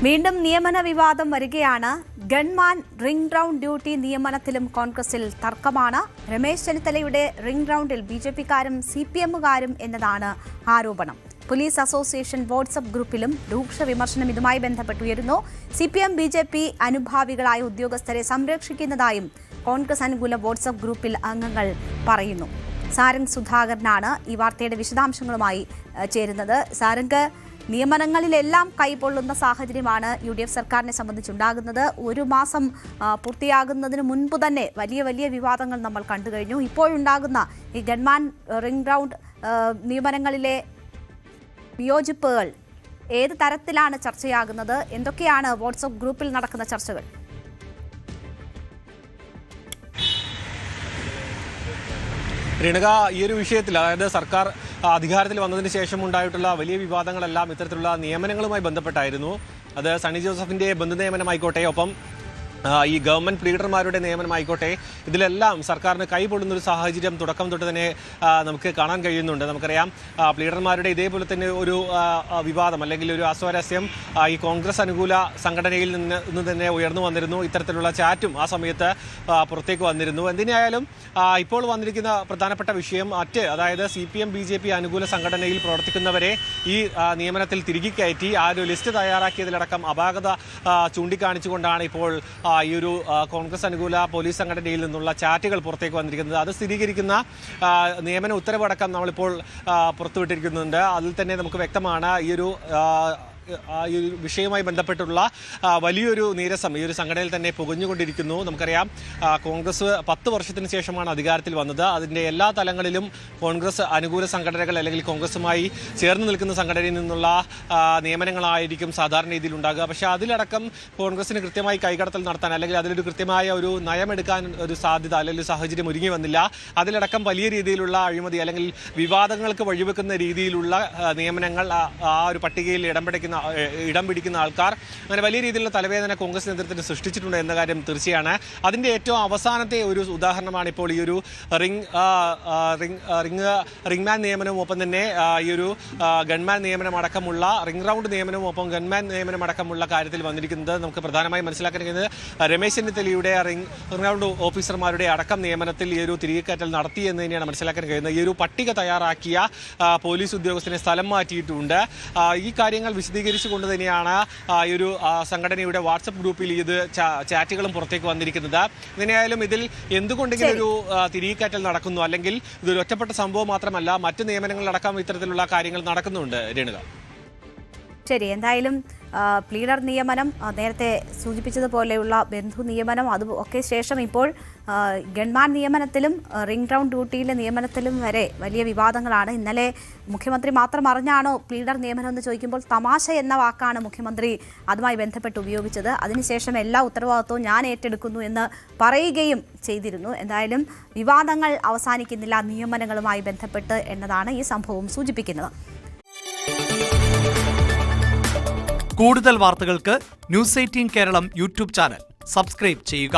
വീണ്ടും നിയമന വിവാദം വരികയാണ്. ഗൺമാൻ റിംഗ് റൗണ്ട് ഡ്യൂട്ടി നിയമനത്തിലും കോൺഗ്രസിൽ തർക്കമാണ്. രമേശ് ചെന്നിത്തലയുടെ റിംഗ് റൗണ്ടിൽ ബിജെപിക്കാരും സിപിഎമ്മുകാരും എന്നതാണ് ആരോപണം. പോലീസ് അസോസിയേഷൻ വാട്സ്ആപ്പ് ഗ്രൂപ്പിലും രൂക്ഷ വിമർശനം ഇതുമായി ബന്ധപ്പെട്ടുയരുന്നു. സിപിഎം ബിജെപി അനുഭാവികളായ ഉദ്യോഗസ്ഥരെ സംരക്ഷിക്കുന്നതായും കോൺഗ്രസ് അനുകൂല വാട്സ്ആപ്പ് ഗ്രൂപ്പിൽ അംഗങ്ങൾ പറയുന്നു. സാരംഗ് സുധാകരനാണ് ഈ വാർത്തയുടെ വിശദാംശങ്ങളുമായി ചേരുന്നത്. സാരംഗ്, നിയമനങ്ങളിലെല്ലാം കൈപ്പൊള്ളുന്ന സാഹചര്യമാണ് UDF സർക്കാരിനെ സംബന്ധിച്ചുണ്ടാകുന്നത്. ഒരു മാസം പൂർത്തിയാകുന്നതിന് മുൻപ് തന്നെ വലിയ വലിയ വിവാദങ്ങൾ നമ്മൾ കണ്ടു കഴിഞ്ഞു. ഇപ്പോഴുണ്ടാകുന്ന ഈ ഗൺമാൻ റിംഗ് റൗണ്ട് നിയമനങ്ങളിലെ വിയോജിപ്പുകൾ ഏത് തരത്തിലാണ് ചർച്ചയാകുന്നത്? എന്തൊക്കെയാണ് വാട്സ്ആപ്പ് ഗ്രൂപ്പിൽ നടക്കുന്ന ചർച്ചകൾ? രേണുക, ഈ ഒരു വിഷയത്തിൽ, അതായത് സർക്കാർ അധികാരത്തിൽ വന്നതിന് ശേഷം ഉണ്ടായിട്ടുള്ള വലിയ വിവാദങ്ങളെല്ലാം ഇത്തരത്തിലുള്ള നിയമനങ്ങളുമായി ബന്ധപ്പെട്ടായിരുന്നു. അത് സണ്ണി ജോസഫിന്റെ ബന്ധുനിയമനമായിക്കോട്ടെ, ഒപ്പം ഈ ഗവൺമെന്റ് ലീഡർമാരുടെ നിയമനമായിക്കോട്ടെ, ഇതിലെല്ലാം സർക്കാരിന് കൈപൊള്ളുന്നൊരു സാഹചര്യം തുടക്കം തൊട്ട് തന്നെ നമുക്ക് കാണാൻ കഴിയുന്നുണ്ട്. നമുക്കറിയാം, ലീഡർമാരുടെ ഇതേപോലെ തന്നെ ഒരു വിവാദം അല്ലെങ്കിൽ ഒരു അസ്വാരസ്യം ഈ കോൺഗ്രസ് അനുകൂല സംഘടനയിൽ നിന്ന് തന്നെ ഉയർന്നു വന്നിരുന്നു. ഇത്തരത്തിലുള്ള ചാറ്റും ആ സമയത്ത് പുറത്തേക്ക് വന്നിരുന്നു. എന്തിനായാലും ഇപ്പോൾ വന്നിരിക്കുന്ന പ്രധാനപ്പെട്ട വിഷയം അതായത് CPM BJP അനുകൂല സംഘടനയിൽ പ്രവർത്തിക്കുന്നവരെ ഈ നിയമനത്തിൽ തിരികെ കയറ്റി ആ ഒരു ലിസ്റ്റ് തയ്യാറാക്കിയതിലടക്കം അപാകത ചൂണ്ടിക്കാണിച്ചുകൊണ്ടാണ് ഇപ്പോൾ ഈ ഒരു കോൺഗ്രസ് അനുകൂല പോലീസ് സംഘടനയിൽ നിന്നുള്ള ചാറ്റുകൾ പുറത്തേക്ക് വന്നിരിക്കുന്നത്. അത് സ്ഥിരീകരിക്കുന്ന നിയമന ഉത്തരവടക്കം നമ്മളിപ്പോൾ പുറത്തുവിട്ടിരിക്കുന്നുണ്ട്. അതിൽ തന്നെ നമുക്ക് വ്യക്തമാണ് ഈ ഒരു വിഷയവുമായി ബന്ധപ്പെട്ടുള്ള വലിയൊരു നീരസം ഈ ഒരു സംഘടനയിൽ തന്നെ പുകഞ്ഞുകൊണ്ടിരിക്കുന്നു. നമുക്കറിയാം, കോൺഗ്രസ് 10 വർഷത്തിന് ശേഷമാണ് അധികാരത്തിൽ വന്നത്. അതിൻ്റെ എല്ലാ തലങ്ങളിലും കോൺഗ്രസ് അനുകൂല സംഘടനകൾ അല്ലെങ്കിൽ കോൺഗ്രസുമായി ചേർന്ന് നിൽക്കുന്ന സംഘടനയിൽ നിന്നുള്ള നിയമനങ്ങളായിരിക്കും സാധാരണ രീതിയിൽ ഉണ്ടാകുക. പക്ഷേ അതിലടക്കം കോൺഗ്രസിന് കൃത്യമായി കൈകടത്തൽ നടത്താൻ അല്ലെങ്കിൽ അതിലൊരു കൃത്യമായ ഒരു നയമെടുക്കാൻ ഒരു സാധ്യത അല്ലെങ്കിൽ സാഹചര്യം ഒരുങ്ങി വന്നില്ല. അതിലടക്കം വലിയ രീതിയിലുള്ള അഴിമതി അല്ലെങ്കിൽ വിവാദങ്ങൾക്ക് വഴിവെക്കുന്ന രീതിയിലുള്ള നിയമനങ്ങൾ ആ ഒരു പട്ടികയിൽ ഇടം പിടിക്കുന്ന ആൾക്കാർ, അങ്ങനെ വലിയ രീതിയിലുള്ള തലവേദന കോൺഗ്രസ് നേതൃത്വത്തിന് സൃഷ്ടിച്ചിട്ടുണ്ട് എന്ന കാര്യം തീർച്ചയാണ്. അതിൻ്റെ ഏറ്റവും അവസാനത്തെ ഒരു ഉദാഹരണമാണ് ഇപ്പോൾ ഈ ഒരു റിംഗ്മാൻ നിയമനവും ഒപ്പം തന്നെ ഈ ഒരു ഗൺമാൻ നിയമനം അടക്കമുള്ള റിംഗ് റൗണ്ട് നിയമനവും ഒപ്പം ഗൺമാൻ നിയമനം അടക്കമുള്ള കാര്യത്തിൽ വന്നിരിക്കുന്നത്. നമുക്ക് പ്രധാനമായും മനസ്സിലാക്കാൻ കഴിയുന്നത് രമേശ് ചെന്നിത്തലയുടെ റിംഗ് റൗണ്ട് ഓഫീസർമാരുടെ അടക്കം നിയമനത്തിൽ ഈ ഒരു തിരികെക്കയറ്റൽ നടത്തി എന്ന് തന്നെയാണ് മനസ്സിലാക്കാൻ കഴിയുന്നത്. ഈ ഒരു പട്ടിക തയ്യാറാക്കിയ പോലീസ് ഉദ്യോഗസ്ഥനെ സ്ഥലം മാറ്റിയിട്ടുണ്ട്. ഈ കാര്യങ്ങൾ വിശദീകരിച്ചുകൊണ്ട് തന്നെയാണ് ഈ ഒരു സംഘടനയുടെ വാട്സപ്പ് ഗ്രൂപ്പിൽ ഇത് ചാറ്റുകളും പുറത്തേക്ക് വന്നിരിക്കുന്നത്. ഇതിനായാലും ഇതിൽ എന്തുകൊണ്ടെങ്കിലും ഒരു തിരികെക്കയറ്റൽ നടക്കുന്നു, അല്ലെങ്കിൽ ഇതൊരു ഒറ്റപ്പെട്ട സംഭവം മാത്രമല്ല, മറ്റ് നിയമനങ്ങളടക്കം ഇത്തരത്തിലുള്ള കാര്യങ്ങൾ നടക്കുന്നുണ്ട്. രേണുക, ശരി. എന്തായാലും പ്ലീഡർ നിയമനം, നേരത്തെ സൂചിപ്പിച്ചതുപോലെയുള്ള ബന്ധു നിയമനം, ഒക്കെ ശേഷം ഇപ്പോൾ ഗൺമാൻ നിയമനത്തിലും റിംഗ് റൗണ്ട് ഡ്യൂട്ടിയിലെ നിയമനത്തിലും വരെ വലിയ വിവാദങ്ങളാണ്. ഇന്നലെ മുഖ്യമന്ത്രി മാത്രം അറിഞ്ഞാണോ പ്ലീഡർ നിയമനം എന്ന് ചോദിക്കുമ്പോൾ തമാശ എന്ന വാക്കാണ് മുഖ്യമന്ത്രി അതുമായി ബന്ധപ്പെട്ട് ഉപയോഗിച്ചത്. അതിനുശേഷം എല്ലാ ഉത്തരവാദിത്വവും ഞാൻ ഏറ്റെടുക്കുന്നു എന്ന് പറയുകയും ചെയ്തിരുന്നു. എന്തായാലും വിവാദങ്ങൾ അവസാനിക്കുന്നില്ല നിയമനങ്ങളുമായി ബന്ധപ്പെട്ട് എന്നതാണ് ഈ സംഭവം സൂചിപ്പിക്കുന്നത്. കൂടുതൽ വാർത്തകൾക്ക് News 18 Keralam YouTube channel subscribe ചെയ്യുക.